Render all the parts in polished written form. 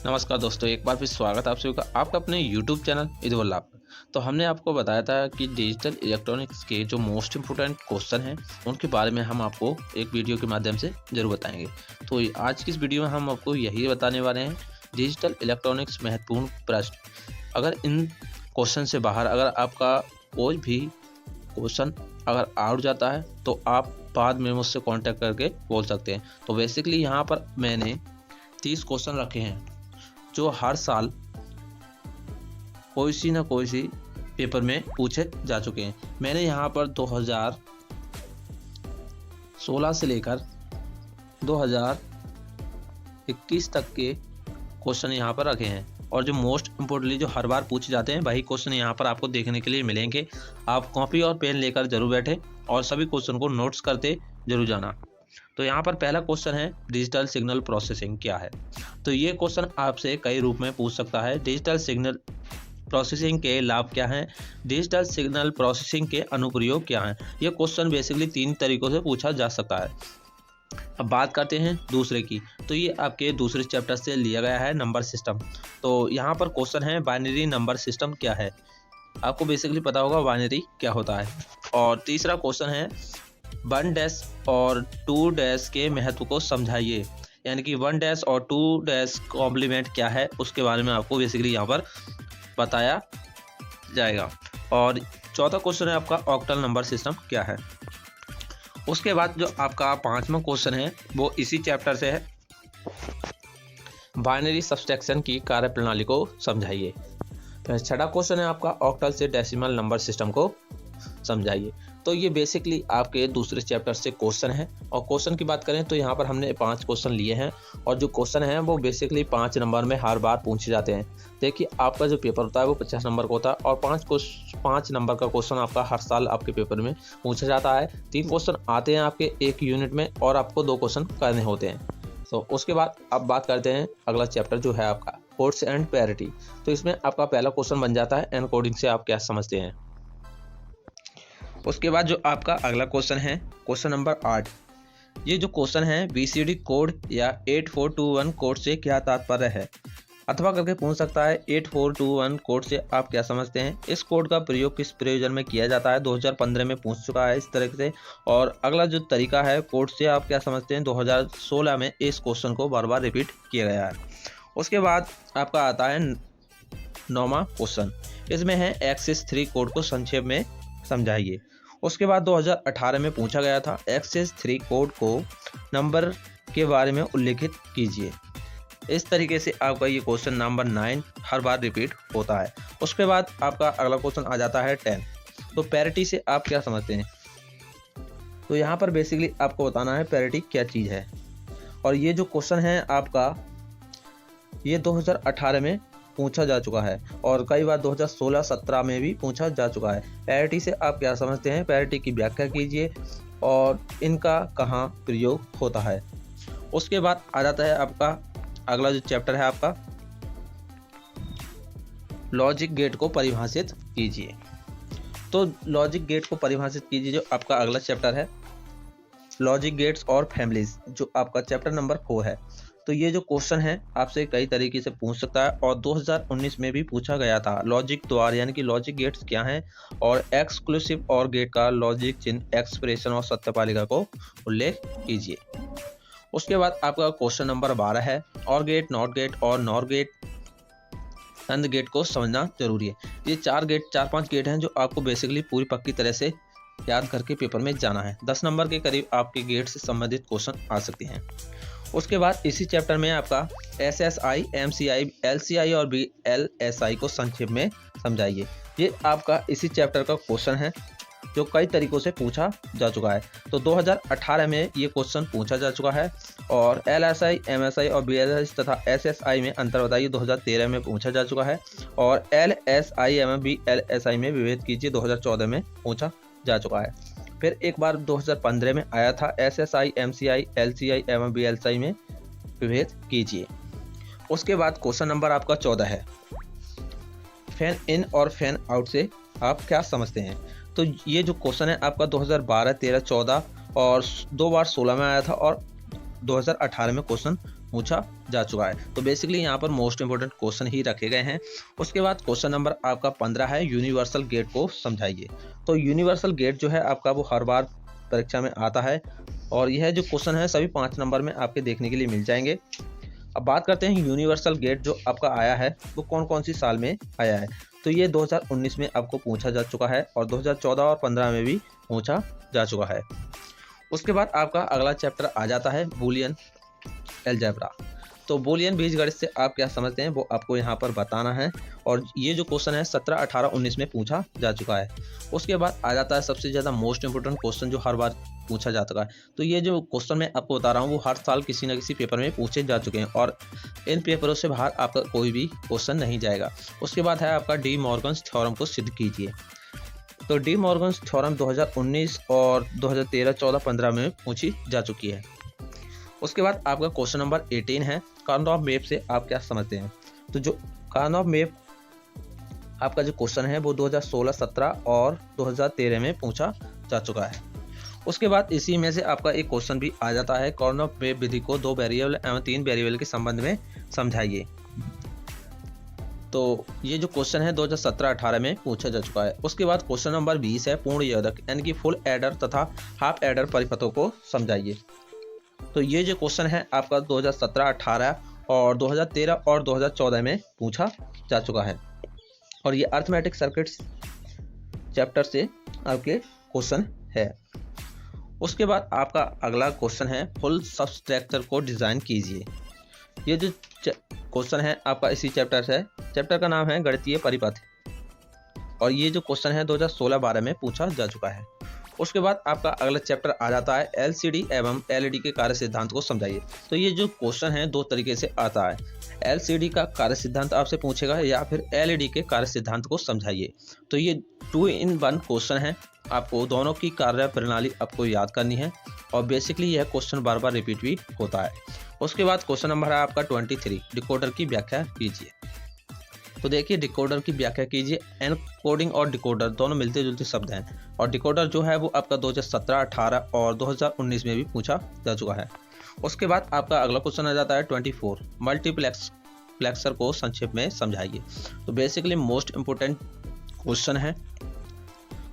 नमस्कार दोस्तों, एक बार फिर स्वागत है आप सभी का आपका अपने YouTube चैनल इदवल्ला पर। तो हमने आपको बताया था कि डिजिटल इलेक्ट्रॉनिक्स के जो मोस्ट इम्पोर्टेंट क्वेश्चन हैं उनके बारे में हम आपको एक वीडियो के माध्यम से ज़रूर बताएंगे। तो आज की इस वीडियो में हम आपको यही बताने वाले हैं, डिजिटल इलेक्ट्रॉनिक्स महत्वपूर्ण प्रश्न। अगर इन क्वेश्चन से बाहर अगर आपका कोई भी क्वेश्चन अगर आउट जाता है तो आप बाद में मुझसे कॉन्टैक्ट करके बोल सकते हैं। तो बेसिकली यहाँ पर मैंने 30 क्वेश्चन रखे हैं जो हर साल कोई ना कोई पेपर में पूछे जा चुके हैं। मैंने यहाँ पर 2016 से लेकर 2021 तक के क्वेश्चन यहाँ पर रखे हैं और जो मोस्ट इम्पोर्टेंटली जो हर बार पूछे जाते हैं वही क्वेश्चन यहाँ पर आपको देखने के लिए मिलेंगे। आप कॉपी और पेन लेकर जरूर बैठे और सभी क्वेश्चन को नोट्स करते जरूर जाना। तो यहाँ पर पहला क्वेश्चन है, डिजिटल सिग्नल प्रोसेसिंग क्या है। तो ये क्वेश्चन आपसे कई रूप में पूछ सकता है। डिजिटल सिग्नल प्रोसेसिंग के लाभ क्या हैं, डिजिटल सिग्नल प्रोसेसिंग के अनुप्रयोग क्या हैं। ये क्वेश्चन बेसिकली 3 तरीकों से पूछा जा सकता है। अब बात करते हैं दूसरे की, तो ये आपके दूसरे चैप्टर से लिया गया है, नंबर सिस्टम। तो यहाँ पर क्वेश्चन है, बाइनरी नंबर सिस्टम क्या है। आपको बेसिकली पता होगा बाइनरी क्या होता है। और तीसरा क्वेश्चन है, 1 डैश और 2 डैश के महत्व को समझाइए, यानी कि 1 डैश और 2 डैश कॉम्प्लीमेंट क्या है उसके बारे में आपको बेसिकली यहाँ पर बताया जाएगा। और चौथा क्वेश्चन है आपका, ऑक्टल नंबर सिस्टम क्या है। उसके बाद जो आपका 5वां क्वेश्चन है वो इसी चैप्टर से है, बाइनरी सब्सट्रैक्शन की कार्यप्रणाली को समझाइए। फिर छठा क्वेश्चन है आपका, ऑक्टल से डेसिमल नंबर सिस्टम को समझाइए। तो ये बेसिकली आपके दूसरे चैप्टर से क्वेश्चन है। और क्वेश्चन की बात करें तो यहाँ पर हमने 5 क्वेश्चन लिए हैं और जो क्वेश्चन हैं वो बेसिकली 5 नंबर में हर बार पूछे जाते हैं। देखिए, आपका जो पेपर होता है वो 50 नंबर का होता है और 5 नंबर का क्वेश्चन आपका हर साल आपके पेपर में पूछा जाता है। 3 क्वेश्चन आते हैं आपके एक यूनिट में और आपको 2 क्वेश्चन करने होते हैं। तो उसके बाद अब बात करते हैं अगला चैप्टर जो है आपका, कोड्स एंड पैरिटी। तो इसमें आपका पहला क्वेश्चन बन जाता है, एनकोडिंग से आप क्या समझते हैं। उसके बाद जो आपका अगला क्वेश्चन है, क्वेश्चन नंबर 8। ये जो क्वेश्चन है, BCD कोड या 8421 कोड से क्या तात्पर्य है। अथवा करके पूछ सकता है, 8421 कोड से आप क्या समझते हैं। इस कोड का प्रयोग किस प्रयोजन में किया जाता है। 2015 में पूछ चुका है इस तरह से। और अगला जो तरीका है, कोड से आप क्या समझते हैं, 2016 में इस क्वेश्चन को बार बार रिपीट किया गया है। उसके बाद आपका आता है 9वां क्वेश्चन। इसमें है, एक्सेस 3 कोड को संक्षेप में समझाइए। उसके बाद 2018 में पूछा गया था, एक्सेस 3 कोड को नंबर के बारे में उल्लेखित कीजिए। इस तरीके से आपका ये क्वेश्चन नंबर 9 हर बार रिपीट होता है। उसके बाद आपका अगला क्वेश्चन आ जाता है 10। तो पैरिटी से आप क्या समझते हैं। तो यहाँ पर बेसिकली आपको बताना है पैरिटी क्या चीज़ है। और ये जो क्वेश्चन है आपका, ये 2018 में पूछा जा चुका है और कई बार 2016-17 में भी पूछा जा चुका है। पैरिटी से आप क्या समझते हैं, पैरिटी की व्याख्या कीजिए और इनका कहाँ प्रयोग होता है। उसके बाद आ जाता है आपका अगला जो चैप्टर है आपका, लॉजिक गेट को परिभाषित कीजिए। तो लॉजिक गेट को परिभाषित कीजिए जो आपका अगला चैप्टर है, लॉजिक गेट्स और फैमिलीज, जो आपका चैप्टर नंबर 4 है। तो ये जो क्वेश्चन है आपसे कई तरीके से पूछ सकता है और 2019 में भी पूछा गया था। लॉजिक द्वार यानी कि लॉजिक गेट्स क्या हैं और एक्सक्लूसिव और गेट का लॉजिक चिन्ह, एक्सप्रेशन और सत्यपालिका को उल्लेख कीजिए। उसके बाद आपका क्वेश्चन नंबर 12 है, और गेट, नॉट गेट और नॉर गेट, एंड गेट को समझना जरूरी है। ये 4-5 गेट हैं जो आपको बेसिकली पूरी पक्की तरह से याद करके पेपर में जाना है। 10 नंबर के करीब आपके गेट से संबंधित क्वेश्चन आ सकते हैं। उसके बाद इसी चैप्टर में आपका SSI, MCI, LCI और VLSI को संक्षेप में समझाइए। ये आपका इसी चैप्टर का क्वेश्चन है जो कई तरीकों से पूछा जा चुका है। तो 2018 में ये क्वेश्चन पूछा जा चुका है और LSI, MSI और VLSI तथा SSI में अंतर बताइए, 2013 में पूछा जा चुका है। और LSI एवं VLSI में विभेद कीजिए, 2014 में पूछा जा चुका है। फिर एक बार 2015 में आया था, SSI, MCI, LCI एवं VLSI में विभेद कीजिए। उसके बाद क्वेश्चन नंबर आपका 14 है, फैन इन और फैन आउट से आप क्या समझते हैं। तो ये जो क्वेश्चन है आपका 2012, 13, 14 और 2 बार 16 में आया था और 2018 में क्वेश्चन पूछा जा चुका है। तो बेसिकली यहाँ पर मोस्ट इंपोर्टेंट क्वेश्चन ही रखे गए हैं। उसके बाद क्वेश्चन नंबर आपका 15 है, यूनिवर्सल गेट को समझाइए। तो यूनिवर्सल गेट जो है आपका वो हर बार परीक्षा में आता है और यह जो क्वेश्चन है सभी 5 नंबर में आपके देखने के लिए मिल जाएंगे। अब बात करते हैं यूनिवर्सल गेट जो आपका आया है वो कौन कौन सी साल में आया है। तो ये 2019 में आपको पूछा जा चुका है और 2014 और 15 में भी पूछा जा चुका है। उसके बाद आपका अगला चैप्टर आ जाता है बूलियन अलजेब्रा। तो बूलियन बीजगणित से आप क्या समझते हैं वो आपको यहाँ पर बताना है और ये जो क्वेश्चन है 17, 18, 19 में पूछा जा चुका है। उसके बाद आ जाता है सबसे ज़्यादा मोस्ट इंपोर्टेंट क्वेश्चन जो हर बार पूछा जा चुका है। तो ये जो क्वेश्चन मैं आपको बता रहा हूँ वो हर साल किसी न किसी पेपर में पूछे जा चुके हैं और इन पेपरों से बाहर आपका कोई भी क्वेश्चन नहीं जाएगा। उसके बाद है आपका डी मॉर्गन्स थ्योरम को सिद्ध कीजिए। तो डी मॉर्गन्स थ्योरम 2019 और 2013, 14, 15 में पूछी जा चुकी है। उसके बाद आपका क्वेश्चन नंबर 18 है, कार्नोव मैप से आप क्या समझते हैं। तो जो कार्नोव मैप आपका जो क्वेश्चन है वो 2016, 17 और 2013 में पूछा जा चुका है। उसके बाद इसी में से आपका एक क्वेश्चन भी आ जाता है, कार्नोव मैप विधि को 2 वेरिएबल एवं 3 वेरिएबल के संबंध में समझाइए। तो ये जो क्वेश्चन है 2017-18 में पूछा जा चुका है। उसके बाद क्वेश्चन नंबर 20 है, पूर्ण योजक यानी कि फुल एडर तथा हाफ एडर परिपथों को समझाइए। तो ये जो क्वेश्चन है आपका 2017-18 और 2013 और 2014 में पूछा जा चुका है और ये अर्थमेटिक सर्किट्स चैप्टर से आपके क्वेश्चन है। उसके बाद आपका अगला क्वेश्चन है, फुल सबस्ट्रक्चर को डिज़ाइन कीजिए। ये जो क्वेश्चन है आपका इसी चैप्टर से है, चैप्टर का नाम है गणितीय परिपथ और ये जो क्वेश्चन है 2016-12 में पूछा जा चुका है। उसके बाद आपका अगला चैप्टर आ जाता है, एलसीडी एवं एलईडी के कार्य सिद्धांत को समझाइए। तो ये जो क्वेश्चन है 2 तरीके से आता है, एलसीडी का कार्य सिद्धांत आपसे पूछेगा या फिर एलईडी के कार्य सिद्धांत को समझाइए। तो ये 2 in 1 क्वेश्चन है, आपको दोनों की कार्य प्रणाली आपको याद करनी है और बेसिकली यह क्वेश्चन बार बार रिपीट भी होता है। उसके बाद क्वेश्चन नंबर है आपका 23, डिकोडर की व्याख्या कीजिए। तो देखिए डिकोडर की व्याख्या कीजिए। एनकोडिंग और डिकोडर दोनों मिलते जुलते शब्द हैं और डिकोडर जो है वो आपका 2017, 18 और 2019 में भी पूछा जा चुका है। उसके बाद आपका अगला क्वेश्चन आ जाता है 24, मल्टीप्लेक्सर को संक्षेप में समझाइए। तो बेसिकली मोस्ट इम्पोर्टेंट क्वेश्चन है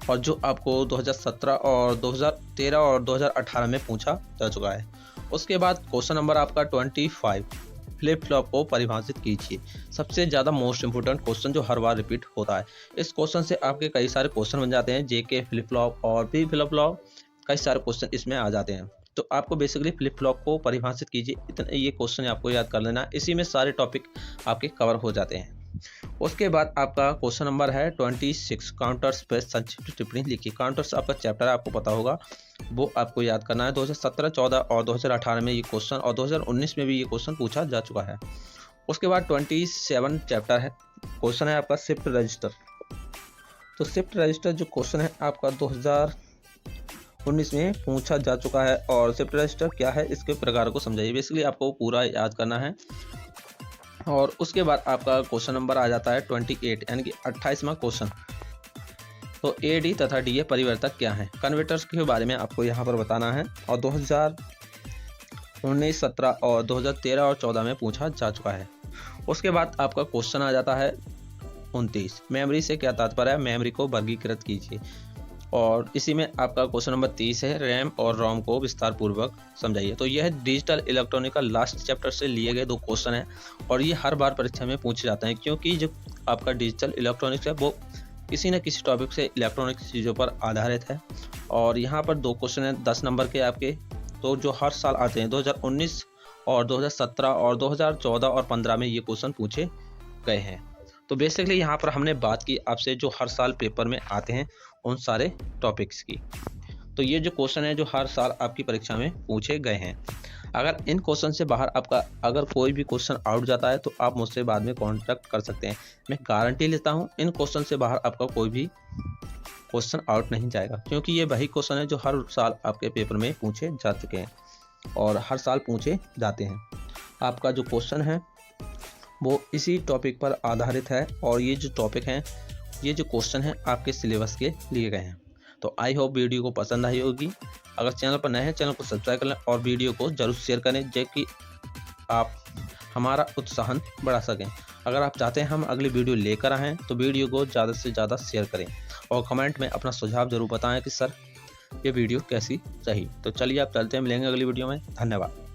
और जो आपको 2017 और 2013 और 2018 में पूछा जा चुका है। उसके बाद क्वेश्चन नंबर आपका 25, फ्लिप फ्लॉप को परिभाषित कीजिए। सबसे ज़्यादा मोस्ट इंपोर्टेंट क्वेश्चन जो हर बार रिपीट होता है। इस क्वेश्चन से आपके कई सारे क्वेश्चन बन जाते हैं, जेके फ्लिप फ्लॉप और भी फ्लिप फ्लॉप, कई सारे क्वेश्चन इसमें आ जाते हैं। तो आपको बेसिकली फ्लिप फ्लॉप को परिभाषित कीजिए, इतना ये क्वेश्चन आपको याद कर लेना, इसी में सारे टॉपिक आपके कवर हो जाते हैं। उसके बाद आपका क्वेश्चन नंबर है 26, काउंटर्स पर संक्षिप्त टिप्पणी लिखिए। काउंटर्स आपका चैप्टर आपको पता होगा, वो आपको याद करना है। 2017, 14 और 2018 में ये क्वेश्चन और 2019 में भी ये क्वेश्चन पूछा जा चुका है। उसके बाद 27 चैप्टर है, क्वेश्चन है आपका शिफ्ट रजिस्टर। तो शिफ्ट रजिस्टर जो क्वेश्चन है आपका 2019 में पूछा जा चुका है और शिफ्ट रजिस्टर क्या है इसके प्रकार को समझाइए। बेसिकली आपको पूरा याद करना है। और उसके बाद आपका क्वेश्चन नंबर आ जाता है 28 यानी कि 28वां क्वेश्चन। तो एडी तथा डीए परिवर्तक क्या है, कन्वर्टर्स के बारे में आपको यहाँ पर बताना है और 2019, 17 और 2013 और 14 में पूछा जा चुका है। उसके बाद आपका क्वेश्चन आ जाता है 29, मेमोरी से क्या तात्पर्य है, मेमोरी को वर्गीकृत कीजिए। और इसी में आपका क्वेश्चन नंबर 30 है, रैम और रोम को विस्तार पूर्वक समझाइए। तो यह डिजिटल इलेक्ट्रॉनिक का लास्ट चैप्टर से लिए गए 2 क्वेश्चन हैं और ये हर बार परीक्षा में पूछे जाते हैं, क्योंकि जो आपका डिजिटल इलेक्ट्रॉनिक्स है वो किसी न किसी टॉपिक से इलेक्ट्रॉनिक चीज़ों पर आधारित है। और यहाँ पर 2 क्वेश्चन हैं 10 नंबर के आपके, तो जो हर साल आते हैं 2019 और 2017 और 2014 और 15 में ये क्वेश्चन पूछे गए हैं। तो बेसिकली यहाँ पर हमने बात की आपसे जो हर साल पेपर में आते हैं उन सारे टॉपिक्स की। तो ये जो क्वेश्चन है जो हर साल आपकी परीक्षा में पूछे गए हैं। अगर इन क्वेश्चन से बाहर आपका अगर कोई भी क्वेश्चन आउट जाता है तो आप मुझसे बाद में कांटेक्ट कर सकते हैं। मैं गारंटी लेता हूँ इन क्वेश्चन से बाहर आपका कोई भी क्वेश्चन आउट नहीं जाएगा, क्योंकि ये वही क्वेश्चन है जो हर साल आपके पेपर में पूछे जा चुके हैं और हर साल पूछे जाते हैं। आपका जो क्वेश्चन है वो इसी टॉपिक पर आधारित है और ये जो टॉपिक हैं, ये जो क्वेश्चन है आपके सिलेबस के लिए गए हैं। तो आई होप वीडियो को पसंद आई होगी। अगर चैनल पर नए हैं चैनल को सब्सक्राइब कर लें और वीडियो को जरूर शेयर करें, आप हमारा उत्साहन बढ़ा सकें। अगर आप चाहते हैं हम अगली वीडियो लेकर आएँ तो वीडियो को ज़्यादा से ज़्यादा शेयर करें और कमेंट में अपना सुझाव ज़रूर बताएं कि सर ये वीडियो कैसी रही। तो चलिए आप चलते हैं, मिलेंगे अगली वीडियो में। धन्यवाद।